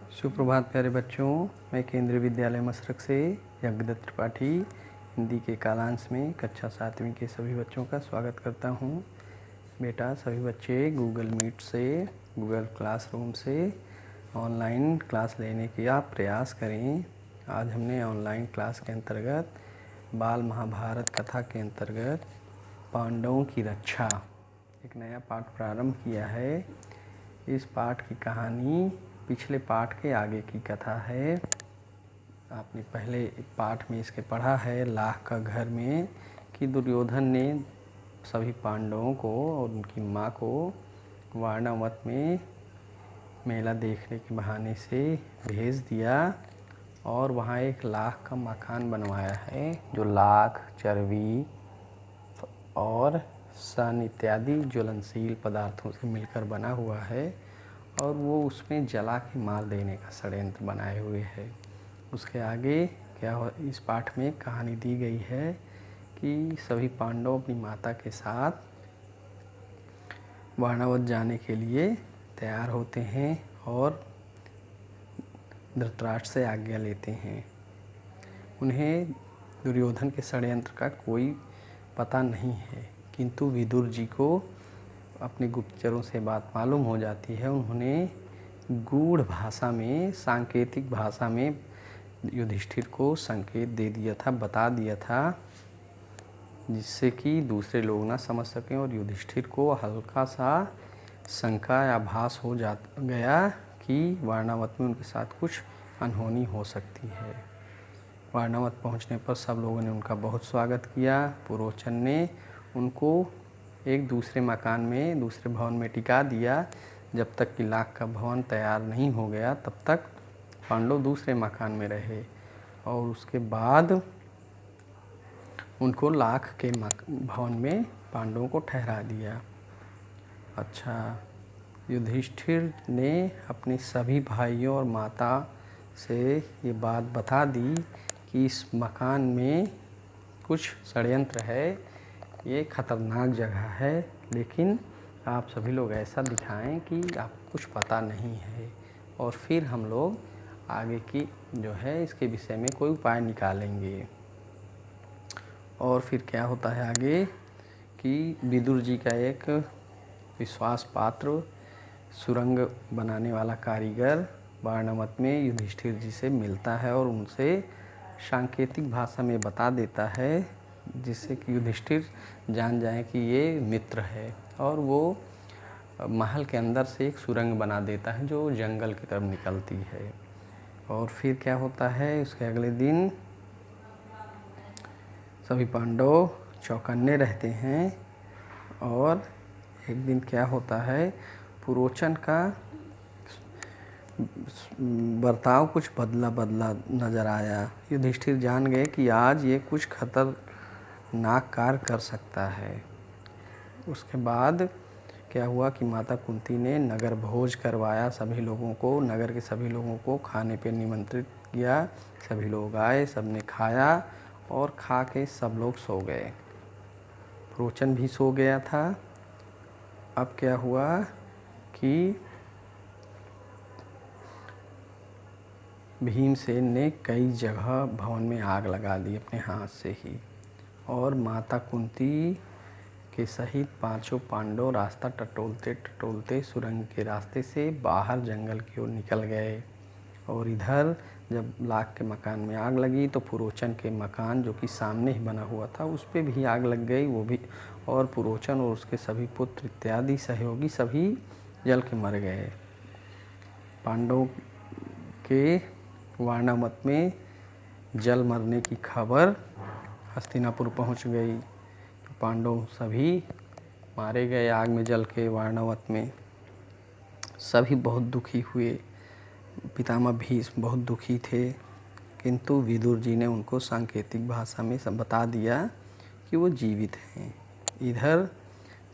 सुप्रभात प्यारे बच्चों। मैं केंद्रीय विद्यालय मसरक से यज्ञदत्त त्रिपाठी हिंदी के कालांश में कक्षा 7वीं के सभी बच्चों का स्वागत करता हूं। बेटा, सभी बच्चे गूगल मीट से, गूगल क्लासरूम से ऑनलाइन क्लास लेने की आप प्रयास करें। आज हमने ऑनलाइन क्लास के अंतर्गत बाल महाभारत कथा के अंतर्गत पांडवों की रक्षा एक नया पाठ प्रारंभ किया है। इस पाठ की कहानी पिछले पाठ के आगे की कथा है। आपने पहले पाठ में इसके पढ़ा है लाख का घर में कि दुर्योधन ने सभी पांडवों को और उनकी माँ को वारणावत में मेला देखने के बहाने से भेज दिया और वहाँ एक लाख का मकान बनवाया है जो लाख, चर्बी और सन इत्यादि ज्वलनशील पदार्थों से मिलकर बना हुआ है और वो उसमें जला के मार देने का षड्यंत्र बनाए हुए है। उसके आगे क्या इस पाठ में कहानी दी गई है कि सभी पांडव अपनी माता के साथ वारणावत जाने के लिए तैयार होते हैं और धृतराष्ट्र से आज्ञा लेते हैं। उन्हें दुर्योधन के षड्यंत्र का कोई पता नहीं है, किंतु विदुर जी को अपने गुप्तचरों से बात मालूम हो जाती है। उन्होंने गूढ़ भाषा में, सांकेतिक भाषा में युधिष्ठिर को संकेत दे दिया था, बता दिया था, जिससे कि दूसरे लोग ना समझ सकें और युधिष्ठिर को हल्का सा शंका या आभास हो गया कि वारणावत में उनके साथ कुछ अनहोनी हो सकती है। वारणावत पहुंचने पर सब लोगों ने उनका बहुत स्वागत किया। पुरोचन ने उनको एक दूसरे मकान में, दूसरे भवन में टिका दिया। जब तक कि लाख का भवन तैयार नहीं हो गया तब तक पांडव दूसरे मकान में रहे और उसके बाद उनको लाख के भवन में पांडवों को ठहरा दिया। अच्छा, युधिष्ठिर ने अपने सभी भाइयों और माता से ये बात बता दी कि इस मकान में कुछ षड्यंत्र है, ये खतरनाक जगह है, लेकिन आप सभी लोग ऐसा दिखाएं कि आपको कुछ पता नहीं है और फिर हम लोग आगे की जो है इसके विषय में कोई उपाय निकालेंगे। और फिर क्या होता है आगे कि विदुर जी का एक विश्वास पात्र सुरंग बनाने वाला कारीगर वारणावत में युधिष्ठिर जी से मिलता है और उनसे सांकेतिक भाषा में बता देता है, जिससे कि युधिष्ठिर जान जाए कि ये मित्र है। और वो महल के अंदर से एक सुरंग बना देता है जो जंगल की तरफ निकलती है। और फिर क्या होता है, उसके अगले दिन सभी पांडव चौकन्ने रहते हैं और एक दिन क्या होता है, पुरोचन का बर्ताव कुछ बदला नज़र आया। युधिष्ठिर जान गए कि आज ये कुछ खतरनाक कार्य कर सकता है। उसके बाद क्या हुआ कि माता कुंती ने नगर भोज करवाया, सभी लोगों को, नगर के सभी लोगों को खाने पे निमंत्रित किया। सभी लोग आए, सबने खाया और खा के सब लोग सो गए। पुरोचन भी सो गया था। अब क्या हुआ कि भीमसेन ने कई जगह भवन में आग लगा दी अपने हाथ से ही और माता कुंती के सहित पांचों पांडव रास्ता टटोलते टटोलते सुरंग के रास्ते से बाहर जंगल की ओर निकल गए। और इधर जब लाख के मकान में आग लगी तो पुरोचन के मकान जो कि सामने ही बना हुआ था उस पर भी आग लग गई, वो भी, और पुरोचन और उसके सभी पुत्र इत्यादि सहयोगी सभी जल के मर गए। पांडवों के वारणावत में जल मरने की खबर हस्तिनापुर पहुंच गई। पांडव सभी मारे गए आग में जल के वारणावत में। सभी बहुत दुखी हुए, पितामह भीष्म बहुत दुखी थे, किंतु विदुर जी ने उनको सांकेतिक भाषा में सब बता दिया कि वो जीवित हैं। इधर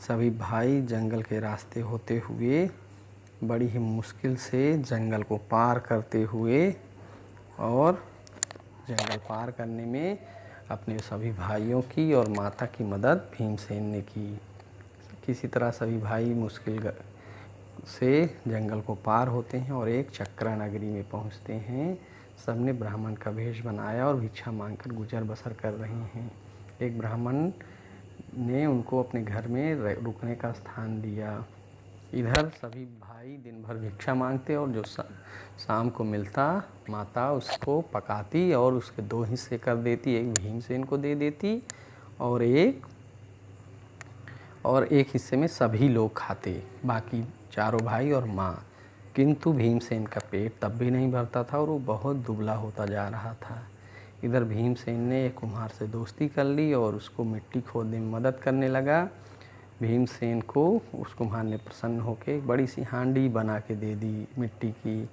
सभी भाई जंगल के रास्ते होते हुए बड़ी ही मुश्किल से जंगल को पार करते हुए और जंगल पार करने में अपने सभी भाइयों की और माता की मदद भीमसेन ने की। किसी तरह सभी भाई मुश्किल से जंगल को पार होते हैं और एक चक्रा नगरी में पहुंचते हैं। सबने ब्राह्मण का वेश बनाया और भिक्षा मांगकर गुजर बसर कर रहे हैं। एक ब्राह्मण ने उनको अपने घर में रुकने का स्थान दिया। इधर सभी भाई दिन भर भिक्षा मांगते और जो शाम को मिलता माता उसको पकाती और उसके 2 हिस्से कर देती, एक भीमसेन को दे देती और एक हिस्से में सभी लोग खाते, बाकी चारों भाई और माँ। किंतु भीमसेन का पेट तब भी नहीं भरता था और वो बहुत दुबला होता जा रहा था। इधर भीमसेन ने एक कुम्हार से दोस्ती कर ली और उसको मिट्टी खोदने में मदद करने लगा। भीमसेन को उस कुम्हार ने प्रसन्न होकर एक बड़ी सी हांडी बना के दे दी मिट्टी की।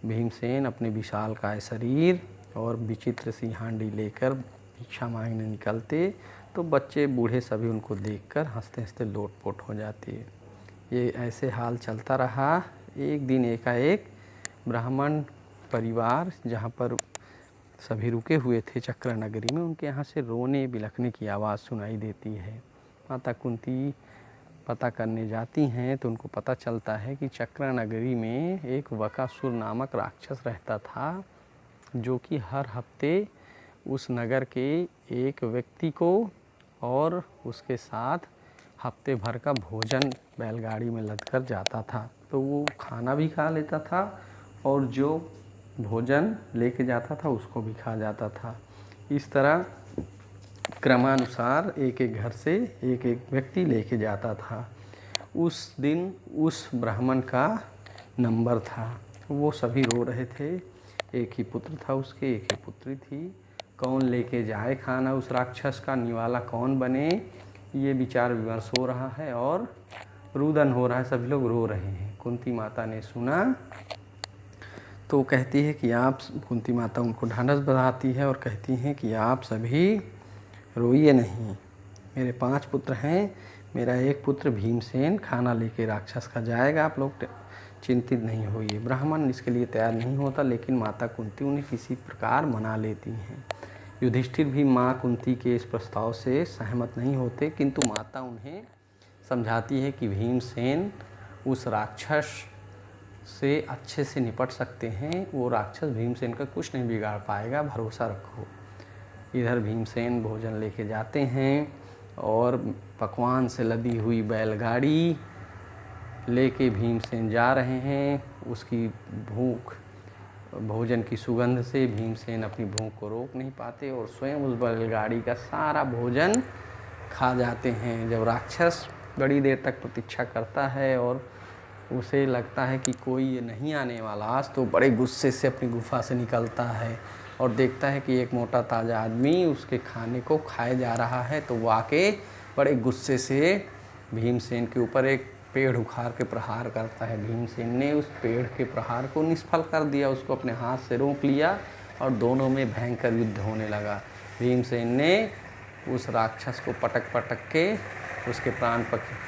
भीमसेन अपने विशालकाय शरीर और विचित्र सी हांडी लेकर भिक्षा मांगने निकलते तो बच्चे बूढ़े सभी उनको देखकर हंसते हंसते लोटपोट हो जाते। ये ऐसे हाल चलता रहा। एक दिन एकाएक ब्राह्मण परिवार जहाँ पर सभी रुके हुए थे चक्रा नगरी में, उनके यहाँ से रोने बिलखने की आवाज़ सुनाई देती है। माता कुंती पता करने जाती हैं तो उनको पता चलता है कि चक्रा नगरी में एक वकासुर नामक राक्षस रहता था, जो कि हर हफ्ते उस नगर के एक व्यक्ति को और उसके साथ हफ्ते भर का भोजन बैलगाड़ी में लदकर जाता था। तो वो खाना भी खा लेता था और जो भोजन लेके जाता था उसको भी खा जाता था। इस तरह क्रमानुसार एक एक घर से एक एक व्यक्ति लेके जाता था। उस दिन उस ब्राह्मण का नंबर था। वो सभी रो रहे थे। एक ही पुत्र था उसके, एक ही पुत्री थी। कौन लेके जाए खाना उस राक्षस का, निवाला कौन बने, ये विचार विमर्श हो रहा है और रुदन हो रहा है, सभी लोग रो रहे हैं। कुंती माता ने सुना तो कहती है कि आप, कुंती माता उनको ढांढस बंधाती है और कहती हैं कि आप सभी रोइए नहीं, मेरे 5 पुत्र हैं, मेरा एक पुत्र भीमसेन खाना लेके राक्षस का जाएगा, आप लोग चिंतित नहीं होइए। ब्राह्मण इसके लिए तैयार नहीं होता, लेकिन माता कुंती उन्हें किसी प्रकार मना लेती हैं। युधिष्ठिर भी माँ कुंती के इस प्रस्ताव से सहमत नहीं होते, किंतु माता उन्हें समझाती है कि भीमसेन उस राक्षस से अच्छे से निपट सकते हैं, वो राक्षस भीमसेन का कुछ नहीं बिगाड़ पाएगा, भरोसा रखो। इधर भीमसेन भोजन लेके जाते हैं और पकवान से लदी हुई बैलगाड़ी लेके भीमसेन जा रहे हैं। उसकी भूख, भोजन की सुगंध से भीमसेन अपनी भूख को रोक नहीं पाते और स्वयं उस बैलगाड़ी का सारा भोजन खा जाते हैं। जब राक्षस बड़ी देर तक प्रतीक्षा करता है और उसे लगता है कि कोई ये नहीं आने वाला आज, तो बड़े गुस्से से अपनी गुफा से निकलता है और देखता है कि एक मोटा ताज़ा आदमी उसके खाने को खाए जा रहा है। तो वो आके बड़े गुस्से से भीमसेन के ऊपर एक पेड़ उखाड़ के प्रहार करता है। भीमसेन ने उस पेड़ के प्रहार को निष्फल कर दिया, उसको अपने हाथ से रोक लिया और दोनों में भयंकर युद्ध होने लगा। भीमसेन ने उस राक्षस को पटक पटक के उसके प्राण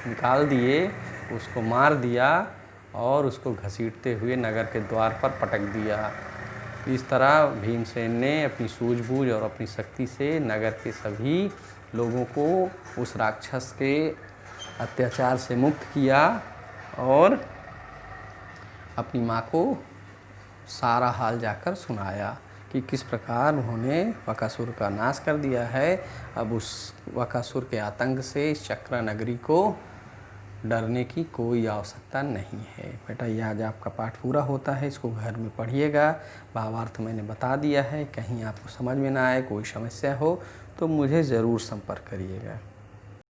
निकाल दिए, उसको मार दिया और उसको घसीटते हुए नगर के द्वार पर पटक दिया। इस तरह भीमसेन ने अपनी सूझबूझ और अपनी शक्ति से नगर के सभी लोगों को उस राक्षस के अत्याचार से मुक्त किया और अपनी माँ को सारा हाल जाकर सुनाया कि किस प्रकार उन्होंने वकासुर का नाश कर दिया है। अब उस वकासुर के आतंक से इस चक्रा नगरी को डरने की कोई आवश्यकता नहीं है। बेटा, ये आज आपका पाठ पूरा होता है, इसको घर में पढ़िएगा। भावार्थ मैंने बता दिया है, कहीं आपको समझ में ना आए, कोई समस्या हो तो मुझे ज़रूर संपर्क करिएगा।